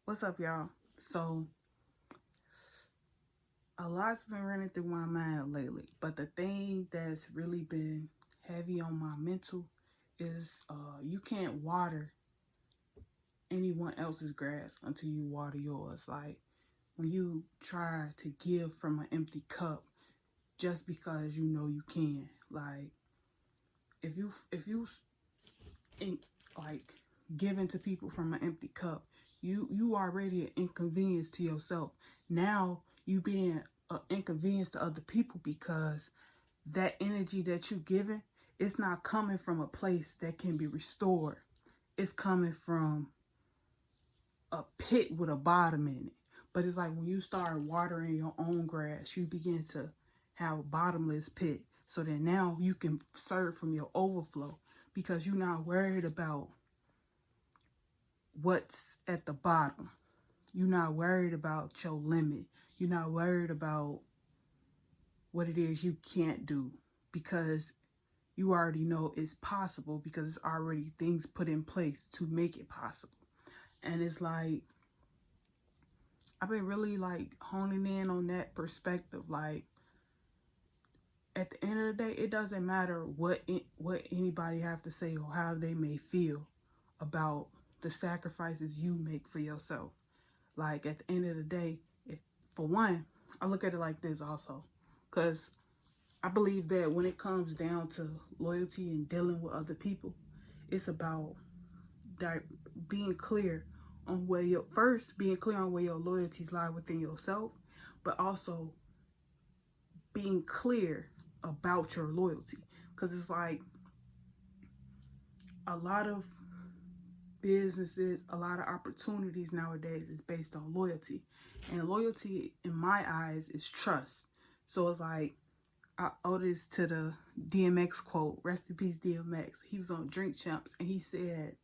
What's up, y'all? So, a lot's been running through my mind lately, but the thing that's really been heavy on my mental is you can't water anyone else's grass until you water yours. Like, when you try to give from an empty cup just because you know you can. Like, if you in, like giving to people from an empty cup, you already an inconvenience to yourself. Now you being an inconvenience to other people because that energy that you giving, it's not coming from a place that can be restored. It's coming from a pit with a bottom in it. But it's like when you start watering your own grass, you begin to have a bottomless pit. So that now you can serve from your overflow because you're not worried about what's at the bottom. You're not worried about your limit. You're not worried about what it is you can't do because you already know it's possible because it's already things put in place to make it possible. And it's like, I've been really like honing in on that perspective. Like, at the end of the day, it doesn't matter what anybody have to say or how they may feel about the sacrifices you make for yourself. Like, at the end of the day, if for one, I look at it like this also, because I believe that when it comes down to loyalty and dealing with other people, it's about being clear on where your loyalties lie within yourself, but also being clear about your loyalty. Because it's like a lot of businesses, a lot of opportunities nowadays is based on loyalty. And loyalty, in my eyes, is trust. So it's like, I owe this to the DMX quote, rest in peace DMX. He was on Drink Champs and he said,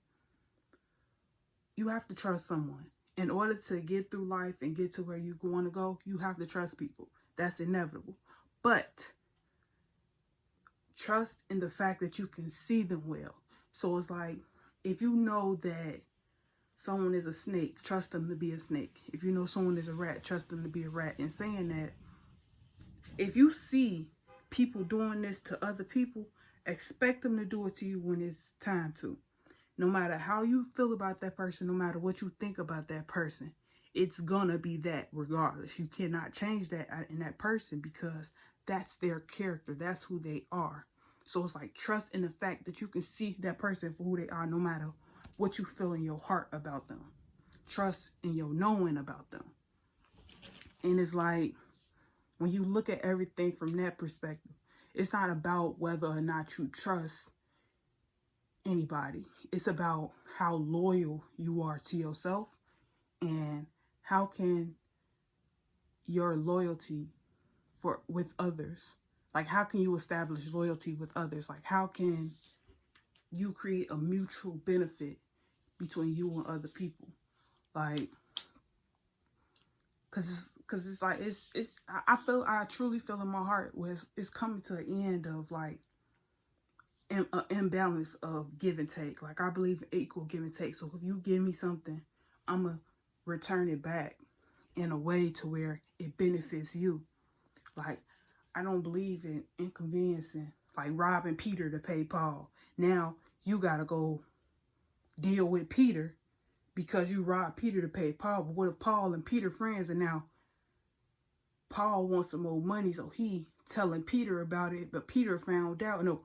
you have to trust someone. In order to get through life and get to where you want to go, you have to trust people. That's inevitable. But trust in the fact that you can see them well. So it's like, if you know that someone is a snake, trust them to be a snake. If you know someone is a rat, trust them to be a rat. And saying that, if you see people doing this to other people, expect them to do it to you when it's time to. No matter how you feel about that person, no matter what you think about that person, it's gonna be that regardless. You cannot change that in that person because that's their character. That's who they are. So it's like, trust in the fact that you can see that person for who they are no matter what you feel in your heart about them. Trust in your knowing about them. And it's like, when you look at everything from that perspective, it's not about whether or not you trust anybody. It's about how loyal you are to yourself and how can your loyalty with others, like how can you establish loyalty with others? Like how can you create a mutual benefit between you and other people? Like, cause it's like I truly feel in my heart where it's coming to an end of like an imbalance of give and take. Like, I believe in equal give and take. So if you give me something, I'm gonna return it back in a way to where it benefits you. Like, I don't believe in inconveniencing, like robbing Peter to pay Paul. Now you gotta go deal with Peter because you robbed Peter to pay Paul. But what if Paul and Peter friends and now Paul wants some more money, so he telling Peter about it, but Peter found out. No,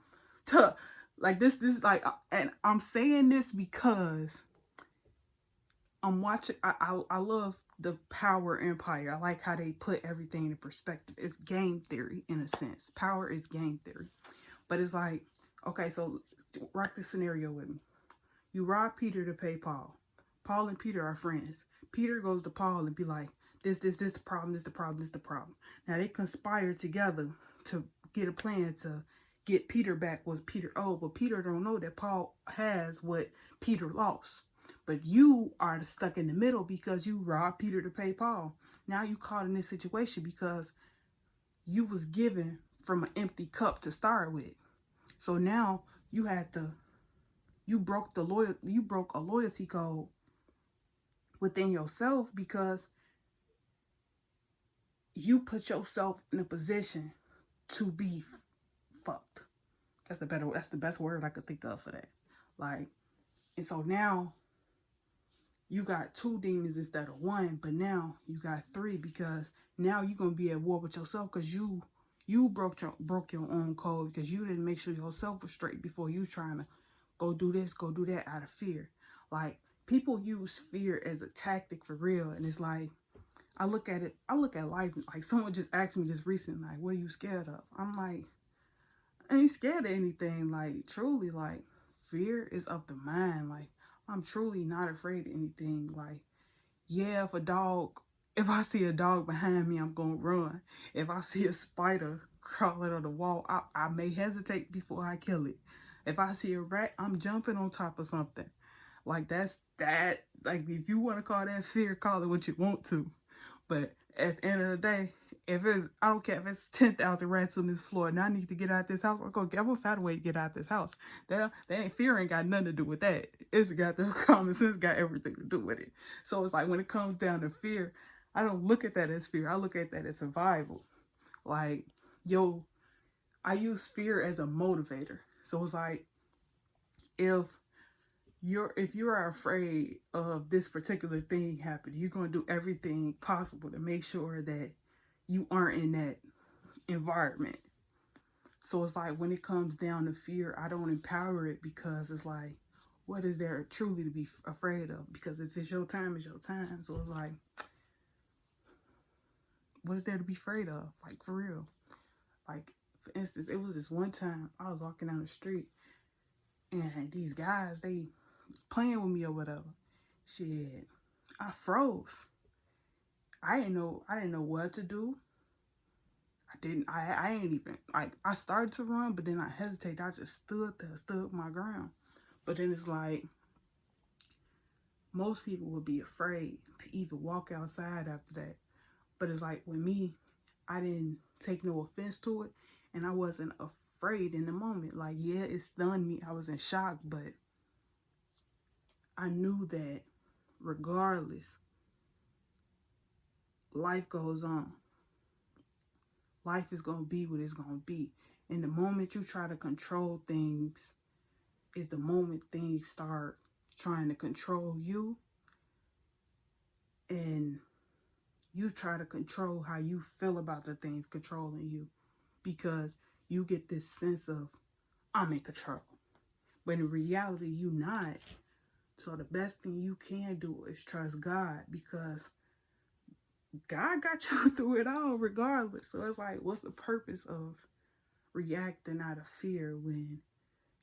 like this like, and I'm saying this because I'm watching. I love the Power Empire. I like how they put everything in perspective. It's game theory in a sense. Power is game theory, but it's like, okay, so rock this scenario with me. You rob Peter to pay Paul. Paul and Peter are friends. Peter goes to Paul and be like, this the problem, this the problem, this the problem. Now they conspire together to get a plan to get Peter back what Peter owed, but Peter don't know that Paul has what Peter lost. But you are stuck in the middle because you robbed Peter to pay Paul. Now you caught in this situation because you was given from an empty cup to start with. So now you broke a loyalty code within yourself, because you put yourself in a position to be fucked. That's the best word I could think of for that. Like, and so now you got two demons instead of one, but now you got three, because now you're gonna be at war with yourself, because you broke your own code, because you didn't make sure yourself was straight before you trying to go do this, go do that out of fear. Like, people use fear as a tactic for real, and it's like, I look at life like, someone just asked me this recently, like, what are you scared of? I'm like, I ain't scared of anything. Like, truly, like, fear is of the mind. Like, I'm truly not afraid of anything. Like, yeah, if I see a dog behind me, I'm gonna run. If I see a spider crawling on the wall, I may hesitate before I kill it. If I see a rat, I'm jumping on top of something. Like, that's that. Like, if you want to call that fear, call it what you want to. But at the end of the day, I don't care if it's 10,000 rats on this floor and I need to get out this house, I'm gonna find a way to get out this house. Fear ain't got nothing to do with that. It's got the common sense, got everything to do with it. So it's like, when it comes down to fear, I don't look at that as fear. I look at that as survival. Like, I use fear as a motivator. So it's like, if you are afraid of this particular thing happening, you're going to do everything possible to make sure that you aren't in that environment. So it's like, when it comes down to fear, I don't empower it, because it's like, what is there truly to be afraid of? Because if it's your time, it's your time. So it's like, what is there to be afraid of? Like, for real. Like, for instance, it was this one time I was walking down the street, and these guys, they playing with me or whatever. Shit, I froze. I didn't know what to do. I ain't even, like, I started to run, but then I hesitated. I just stood my ground. But then it's like, most people would be afraid to even walk outside after that. But it's like, with me, I didn't take no offense to it, and I wasn't afraid in the moment. Like, yeah, it stunned me. I was in shock, but I knew that regardless, life goes on. Life is going to be what it's going to be. And the moment you try to control things is the moment things start trying to control you. And you try to control how you feel about the things controlling you. Because you get this sense of, I'm in control. But in reality, you're not. So the best thing you can do is trust God, because God got you through it all regardless. So it's like, what's the purpose of reacting out of fear when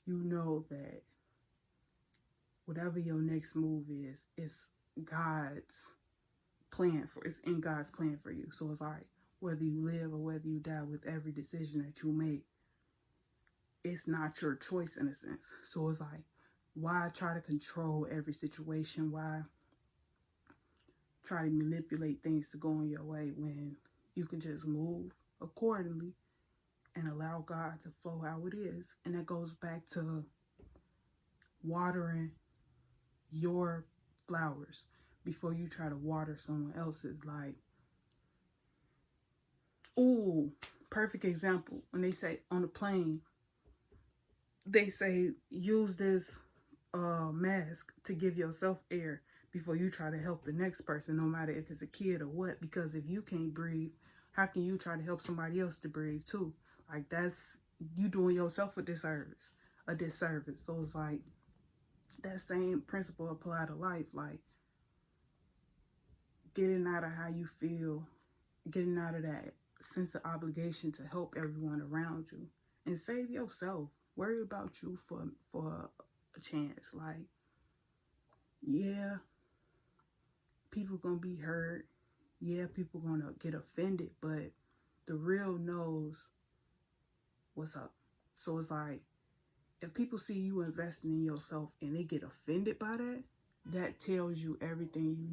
you know that whatever your next move is, it's God's plan it's in God's plan for you. So it's like, whether you live or whether you die, with every decision that you make, it's not your choice in a sense. So it's like, why try to control every situation? Why try to manipulate things to go in your way when you can just move accordingly and allow God to flow how it is? And that goes back to watering your flowers before you try to water someone else's. Like, ooh, perfect example. When they say on a plane, they say use this mask to give yourself air before you try to help the next person, no matter if it's a kid or what. Because if you can't breathe, how can you try to help somebody else to breathe too? Like, that's you doing yourself a disservice. So it's like, that same principle apply to life. Like, getting out of how you feel, getting out of that sense of obligation to help everyone around you, and save yourself. Worry about you for a chance. Like, yeah, people gonna be hurt. Yeah, people gonna get offended, but the real knows what's up. So it's like, if people see you investing in yourself and they get offended by that, that tells you everything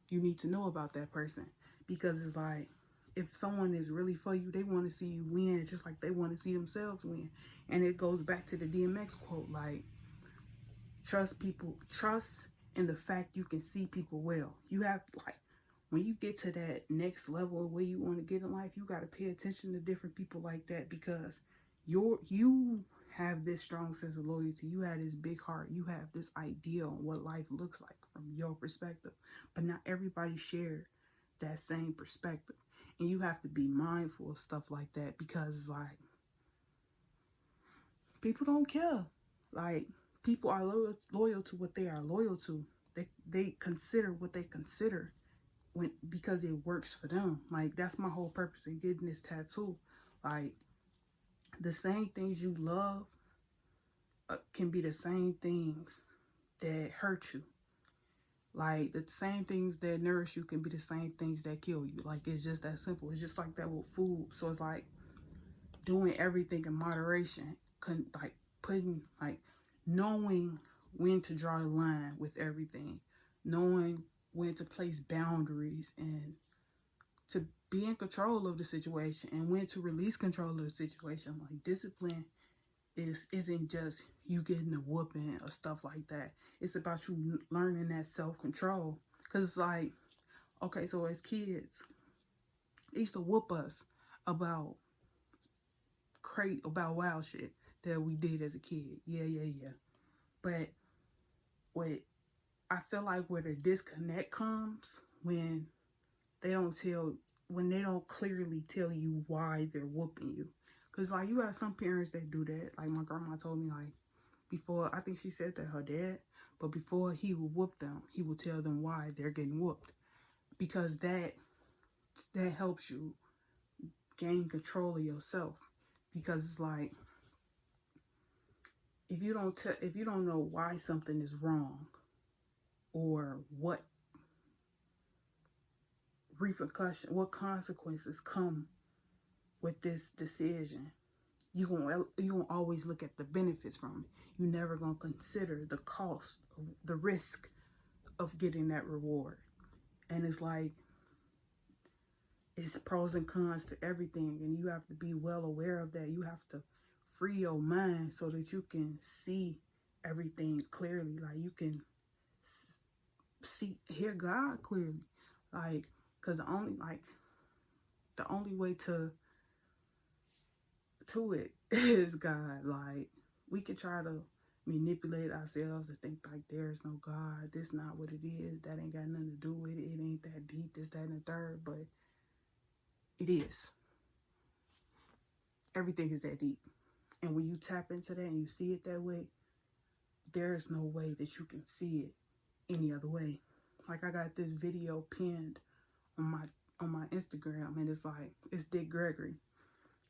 you need to know about that person. Because it's like, if someone is really for you, they want to see you win just like they want to see themselves win. And it goes back to the DMX quote, like, trust and the fact you can see people well. You have, like, when you get to that next level of where you want to get in life, you got to pay attention to different people like that, because you have this strong sense of loyalty. You have this big heart. You have this idea on what life looks like from your perspective, but not everybody shared that same perspective. And you have to be mindful of stuff like that, because it's like, people don't care. Like, people are loyal to what they are loyal to. They consider what they consider because it works for them. Like, that's my whole purpose in getting this tattoo. Like, the same things you love can be the same things that hurt you. Like, the same things that nourish you can be the same things that kill you. Like, it's just that simple. It's just like that with food. So it's like doing everything in moderation, like putting, like, knowing when to draw a line with everything, knowing when to place boundaries, and to be in control of the situation, and when to release control of the situation. Like, discipline isn't just you getting a whooping or stuff like that. It's about you learning that self-control. Because it's like, okay, so as kids, they used to whoop us about wild shit that we did as a kid. Yeah. But what I feel like where the disconnect comes when they don't clearly tell you why they're whooping you. Because, like, you have some parents that do that. Like, my grandma told me, like, before, I think she said that her dad, but before he would whoop them, he would tell them why they're getting whooped. Because that helps you gain control of yourself. Because it's like, if you don't know why something is wrong, or what what consequences come with this decision, you gonna always look at the benefits from it. You never gonna consider the cost of the risk of getting that reward. And it's like, it's pros and cons to everything, and you have to be well aware of that. You have to free your mind so that you can see everything clearly. Like, you can hear God clearly. Like, because the only way to it is God. Like, we can try to manipulate ourselves and think like there's no God, this not what it is, that ain't got nothing to do with it, it ain't that deep, this, that, and the third. But it is. Everything is that deep. And when you tap into that and you see it that way, there's no way that you can see it any other way. Like, I got this video pinned on my Instagram, and it's Dick Gregory.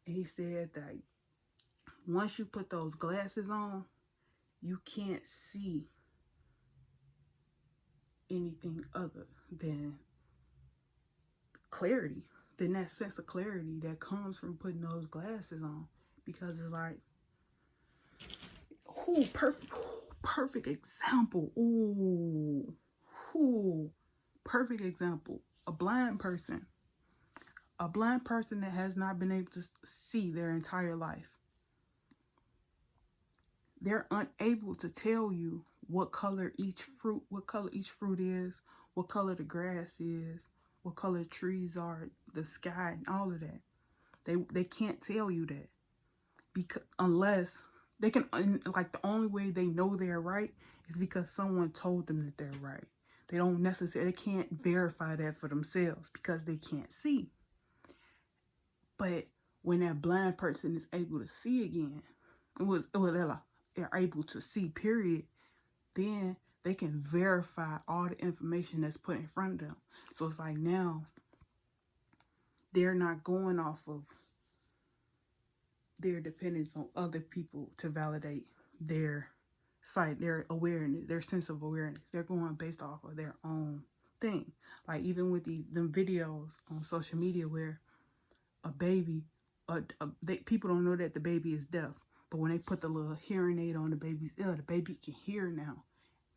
And he said that once you put those glasses on, you can't see anything other than clarity, than that sense of clarity that comes from putting those glasses on. Because it's like, perfect example. Perfect example. A blind person that has not been able to see their entire life. They're unable to tell you what color each fruit is, what color the grass is, what color trees are, the sky, and all of that. They can't tell you that, because unless they can, like, the only way they know they're right is because someone told them that they're right. They can't verify that for themselves because they can't see. But when that blind person is able to see again, they're able to see, period, then they can verify all the information that's put in front of them. So it's like, now they're not going off of their dependence on other people to validate their sight, their awareness, their sense of awareness. They're going based off of their own thing. Like, even with them videos on social media where a baby, people don't know that the baby is deaf, but when they put the little hearing aid on the baby's ear, the baby can hear now,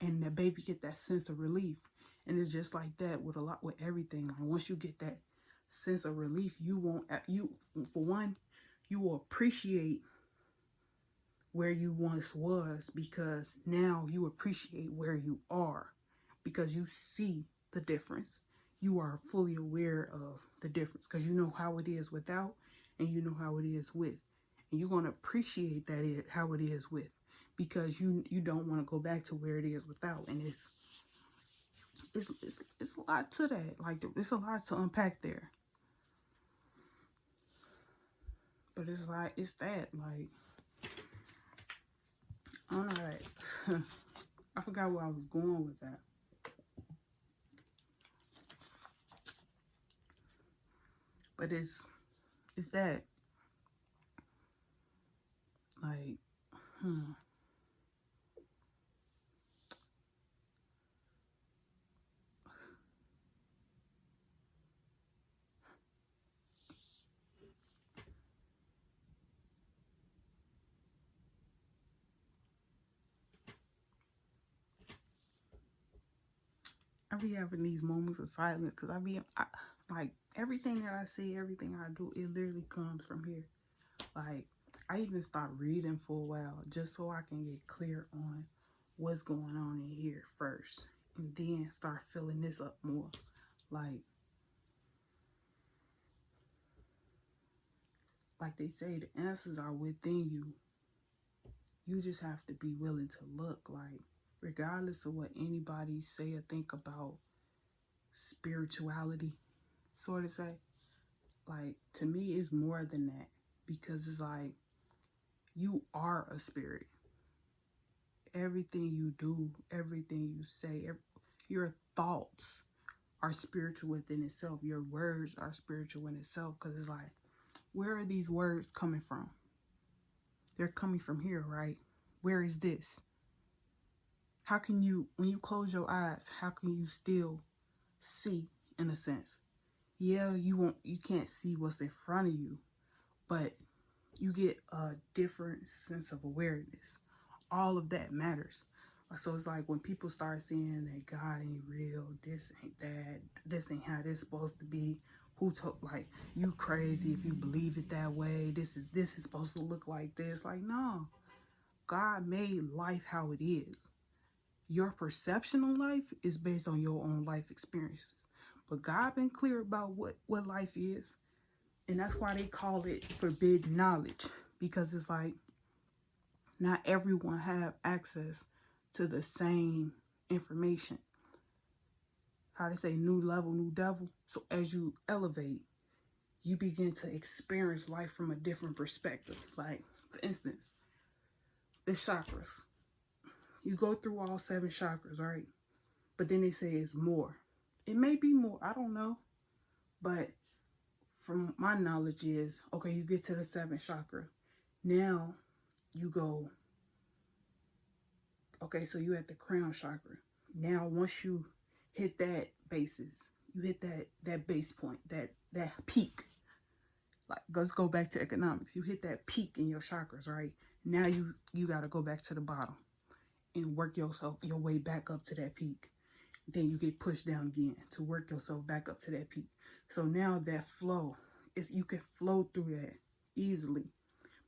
and the baby get that sense of relief. And it's just like that with everything. Like, once you get that sense of relief, you will appreciate where you once was, because now you appreciate where you are. because you see the difference. You are fully aware of the difference because you know how it is without and you know how it is with. And you're going to appreciate how it is with, because you don't want to go back to where it is without. And it's a lot to that. Like, it's a lot to unpack there. But it's like, it's that, like, I don't know, like, I forgot where I was going with that. But it's that, like, I be having these moments of silence because like, everything that I say, everything I do, it literally comes from here. Like, I even start reading for a while just so I can get clear on what's going on in here first, and then start filling this up more. Like they say, the answers are within you. You just have to be willing to look. Like, regardless of what anybody say or think about spirituality, sort of say, like, to me, it's more than that, because it's like, you are a spirit. Everything you do, everything you say, your thoughts are spiritual within itself. Your words are spiritual in itself, because it's like, where are these words coming from? They're coming from here, right? Where is this? How can you, when you close your eyes, how can you still see, in a sense? Yeah, you can't see what's in front of you, but you get a different sense of awareness. All of that matters. So it's like, when people start saying that God ain't real, this ain't that, this ain't how this supposed to be, who told, like, you crazy if you believe it that way, this is supposed to look like this. Like, no, God made life how it is. Your perception of life is based on your own life experiences. But God been clear about what life is. And that's why they call it forbidden knowledge. Because it's like, not everyone have access to the same information. How they say, new level, new devil. So as you elevate, you begin to experience life from a different perspective. Like, for instance, the chakras. You go through all 7 chakras, right? But then they say it's more. It may be more, I don't know. But from my knowledge is, okay, you get to the 7th chakra. Now you go, okay, so you at the crown chakra. Now once you hit that basis, you hit that base point, that peak. Like, let's go back to economics. You hit that peak in your chakras, right? Now you got to go back to the bottom and work your way back up to that peak. Then you get pushed down again to work yourself back up to that peak. So now that flow, you can flow through that easily.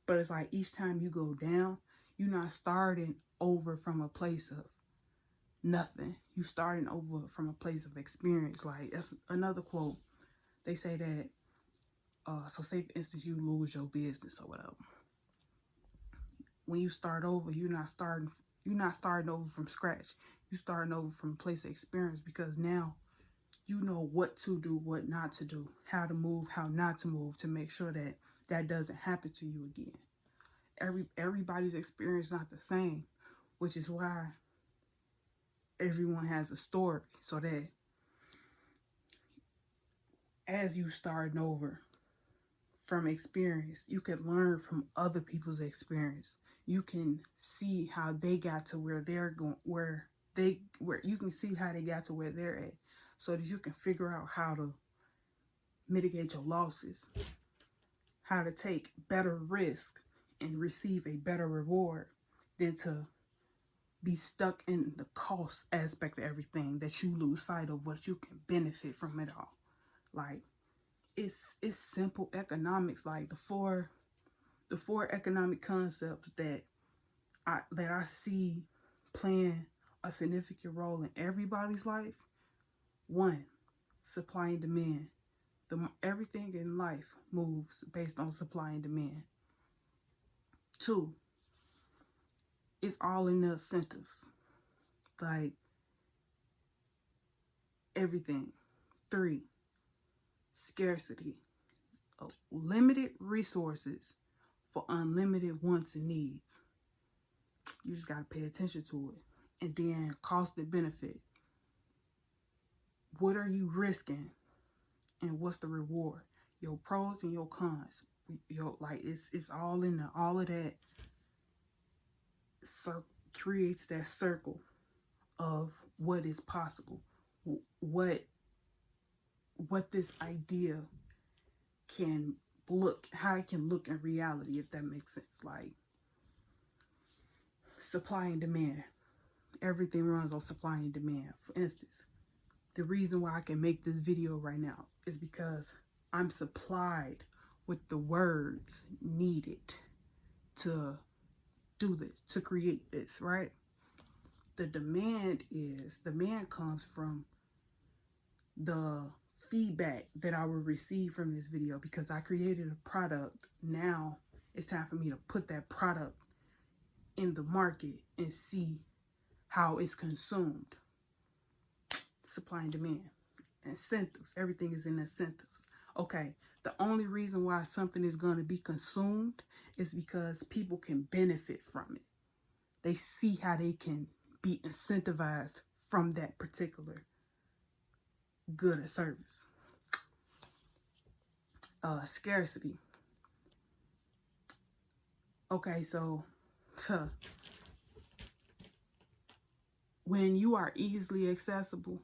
But it's like, each time you go down, you're not starting over from a place of nothing. You starting over from a place of experience. Like, that's another quote. They say that, so say for instance, you lose your business or whatever. When you start over, you're not starting over from scratch. You're starting over from a place of experience, because now you know what to do, what not to do, how to move, how not to move, to make sure that that doesn't happen to you again. Everybody's experience is not the same, which is why everyone has a story, so that as you starting over from experience, you can learn from other people's experience. You can see how they got to where they're going, where you can see how they got to where they're at, so that you can figure out how to mitigate your losses, how to take better risk and receive a better reward, than to be stuck in the cost aspect of everything, that you lose sight of what you can benefit from it all. Like, it's simple economics. Like, the four economic concepts that I see playing a significant role in everybody's life. One, supply and demand. Everything in life moves based on supply and demand. Two, it's all in the incentives. Like everything. Three, scarcity. Limited resources for unlimited wants and needs. You just got to pay attention to it. And then cost and benefit. What are you risking? And what's the reward? Your pros and your cons. It's all in there. All of that creates that circle of what is possible. What this idea can look, how it can look in reality, if that makes sense. Like supply and demand. Everything runs on supply and demand. For instance, the reason why I can make this video right now is because I'm supplied with the words needed to do this, to create this, right? The demand comes from the feedback that I will receive from this video, because I created a product. Now it's time for me to put that product in the market and see how it's consumed. Supply and demand. Incentives. Everything is in incentives. Okay, the only reason why something is going to be consumed is because people can benefit from it. They see how they can be incentivized from that particular good or service. Scarcity. Okay, so when you are easily accessible,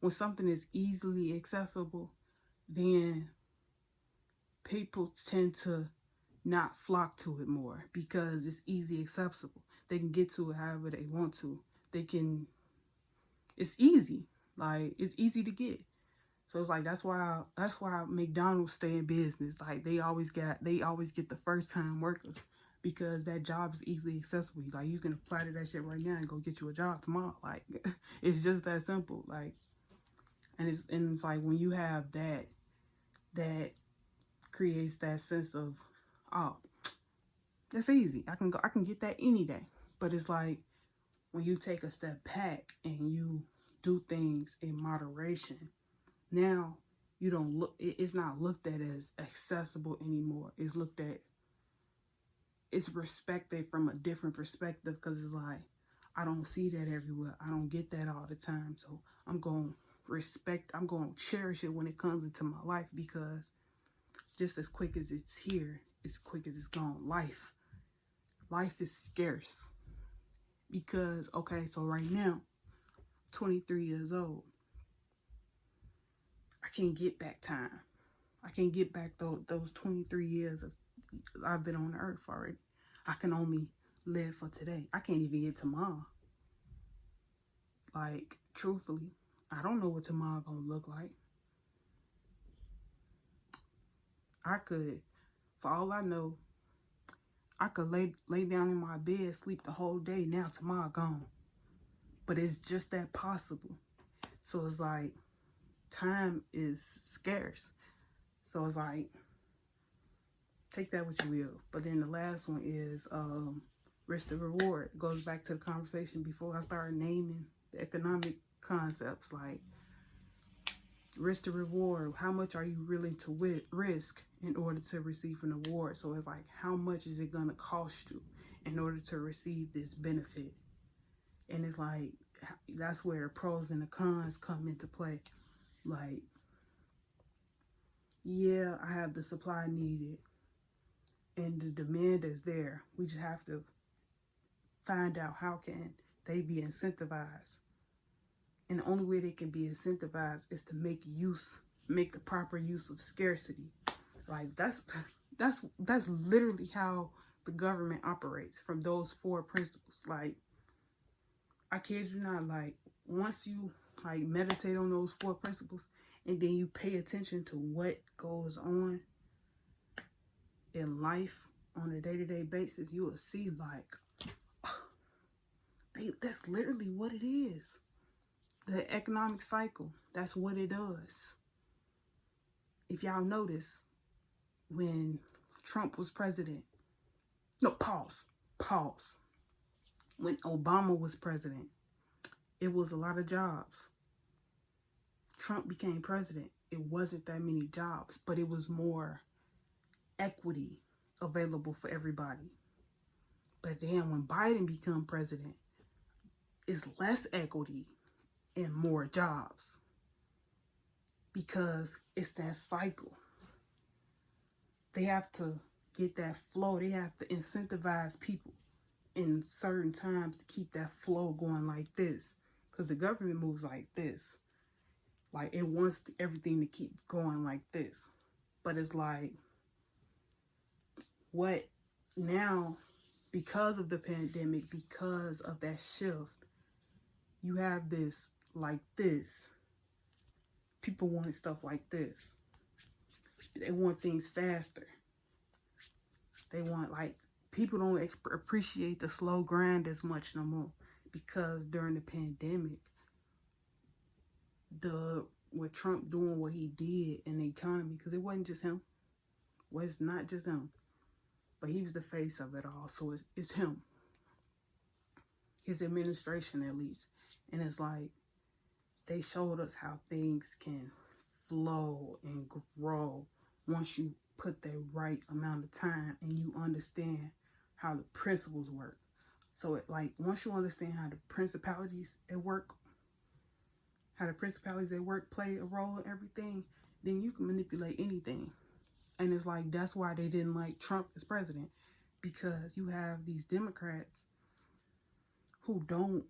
when something is easily accessible, then people tend to not flock to it more because it's easy accessible. They can get to it however they want to. It's easy. Like, it's easy to get. So it's like, that's why McDonald's stay in business. Like, they always get the first time workers, because that job is easily accessible. Like, you can apply to that shit right now and go get you a job tomorrow. Like, it's just that simple. Like, and it's like, when you have that creates that sense of, oh, that's easy. I can get that any day. But it's like, when you take a step back and you do things in moderation, now you don't look, it's not looked at as accessible anymore. It's respected from a different perspective, because it's like, I don't see that everywhere. I don't get that all the time. So I'm going to cherish it when it comes into my life, because just as quick as it's here, as quick as it's gone. Life is scarce. Because, okay, so right now, 23 years old, I can't get back time. I can't get back those 23 years I've been on the earth already. I can only live for today. I can't even get tomorrow. Like, truthfully, I don't know what tomorrow gonna look like. I could, for all I know, I could lay down in my bed, sleep the whole day. Now tomorrow gone. But it's just that possible. So it's like, time is scarce. So it's like, take that what you will. But then the last one is risk to reward. It goes back to the conversation before I started naming the economic concepts. Like, risk to reward. How much are you willing to risk in order to receive an award? So it's like, how much is it going to cost you in order to receive this benefit? And it's like, that's where the pros and the cons come into play. Like, yeah, I have the supply needed and the demand is there. We just have to find out how can they be incentivized. And the only way they can be incentivized is to make the proper use of scarcity. Like, that's literally how the government operates, from those 4 principles. Like, I kid you not, like, once you like meditate on those 4 principles and then you pay attention to what goes on in life on a day-to-day basis, you will see, like, That's literally what it is. The economic cycle, that's what it does. If y'all notice, when Trump was president, no, pause. When Obama was president, it was a lot of jobs. Trump became president, it wasn't that many jobs, but it was more equity available for everybody. But then when Biden became president, it's less equity and more jobs, because it's that cycle. They have to get that flow. They have to incentivize people in certain times to keep that flow going like this, because the government moves like this. Like, it wants everything to keep going like this. But it's like, what now, because of the pandemic, because of that shift, you have this like this. People want stuff like this. They want things faster. They want, like, people don't appreciate the slow grind as much no more, because during the pandemic, with Trump doing what he did in the economy, because it wasn't just him. Well, it's not just him, but he was the face of it all. So it's him, his administration at least. And it's like, they showed us how things can flow and grow once you put the right amount of time and you understand how the principles work. So once you understand how the principalities at work play a role in everything, then you can manipulate anything. And it's like, that's why they didn't like Trump as president, because you have these Democrats who don't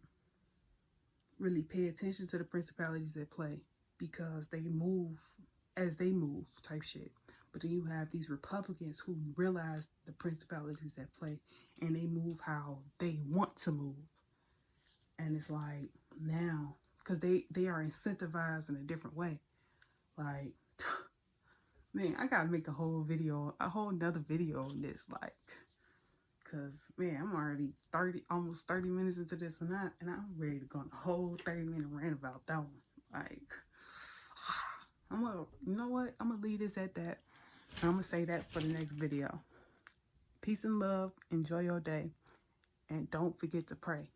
really pay attention to the principalities at play, because they move as they move type shit. But then you have these Republicans who realize the principalities at play, and they move how they want to move. And it's like, now, because they are incentivized in a different way. Like, man, I gotta make a whole nother video on this, like, because, man, I'm already almost 30 minutes into this, and I'm ready to go on a whole 30-minute rant about that one. Like, you know what? I'm gonna leave this at that. I'm gonna say that for the next video. Peace and love. Enjoy your day. And don't forget to pray.